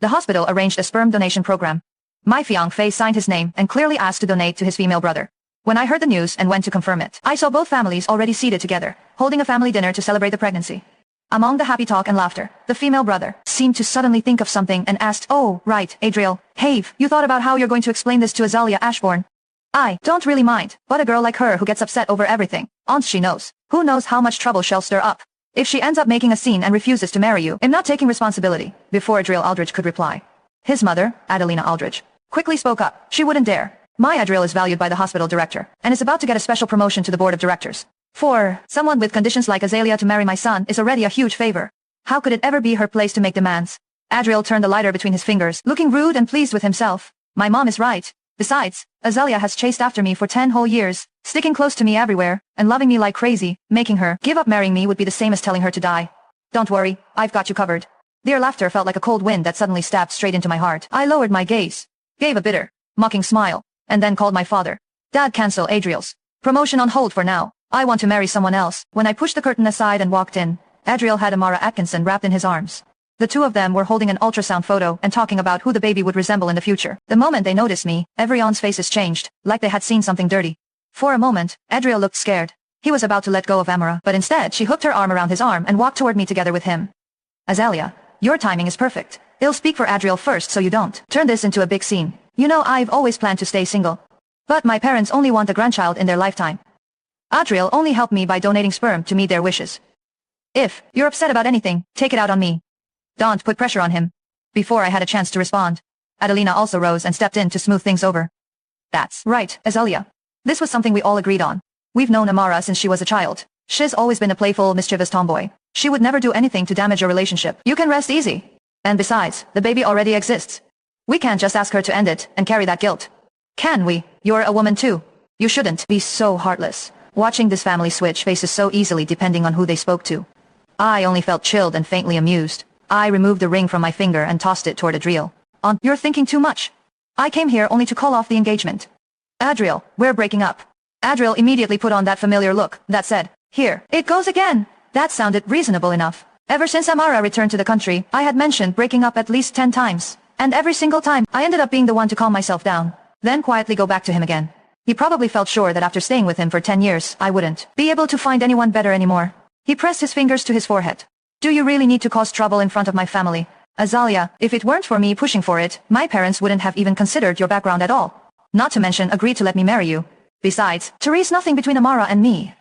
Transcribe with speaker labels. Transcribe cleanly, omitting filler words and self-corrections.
Speaker 1: The hospital arranged a sperm donation program. My fiancé signed his name and clearly asked to donate to his female brother. When I heard the news and went to confirm it, I saw both families already seated together, holding a family dinner to celebrate the pregnancy. Among the happy talk and laughter, the female brother seemed to suddenly think of something and asked, "Oh, right, Adriel, Have, you thought about how you're going to explain this to Azalea Ashbourne?" I don't really mind, but a girl like her who gets upset over everything, once she knows, who knows how much trouble she'll stir up. If she ends up making a scene and refuses to marry you, I'm not taking responsibility. Before Adriel Aldridge could reply, his mother, Adelina Aldridge, quickly spoke up. She wouldn't dare. My Adriel is valued by the hospital director, and is about to get a special promotion to the board of directors. For someone with conditions like Azalea to marry my son is already a huge favor. How could it ever be her place to make demands? Adriel turned the lighter between his fingers, looking rude and pleased with himself. My mom is right. Besides, Azalea has chased after me for 10 whole years, sticking close to me everywhere, and loving me like crazy. Making her give up marrying me would be the same as telling her to die. Don't worry, I've got you covered. Their laughter felt like a cold wind that suddenly stabbed straight into my heart. I lowered my gaze, gave a bitter, mocking smile, and then called my father. Dad, cancel Adriel's promotion on hold for now. I want to marry someone else. When I pushed the curtain aside and walked in, Adriel had Amara Atkinson wrapped in his arms. The two of them were holding an ultrasound photo and talking about who the baby would resemble in the future. The moment they noticed me, everyone's faces changed, like they had seen something dirty. For a moment, Adriel looked scared. He was about to let go of Amara, but instead she hooked her arm around his arm and walked toward me together with him. Azalea, your timing is perfect. I'll speak for Adriel first so you don't turn this into a big scene. You know I've always planned to stay single. But my parents only want a grandchild in their lifetime. Adriel only helped me by donating sperm to meet their wishes. If you're upset about anything, take it out on me. Don't put pressure on him. Before I had a chance to respond, Adelina also rose and stepped in to smooth things over. That's right, Azalea. This was something we all agreed on. We've known Amara since she was a child. She's always been a playful, mischievous tomboy. She would never do anything to damage your relationship. You can rest easy. And besides, the baby already exists. We can't just ask her to end it and carry that guilt. Can we? You're a woman too. You shouldn't be so heartless. Watching this family switch faces so easily depending on who they spoke to. I only felt chilled and faintly amused. I removed the ring from my finger and tossed it toward Adriel. You're thinking too much. I came here only to call off the engagement. Adriel, we're breaking up. Adriel immediately put on that familiar look that said, "Here, it goes again." That sounded reasonable enough. Ever since Amara returned to the country, I had mentioned breaking up at least 10 times. And every single time, I ended up being the one to calm myself down, then quietly go back to him again. He probably felt sure that after staying with him for 10 years, I wouldn't be able to find anyone better anymore. He pressed his fingers to his forehead. Do you really need to cause trouble in front of my family? Azalea, if it weren't for me pushing for it, my parents wouldn't have even considered your background at all. Not to mention agreed to let me marry you. Besides, there is nothing between Amara and me.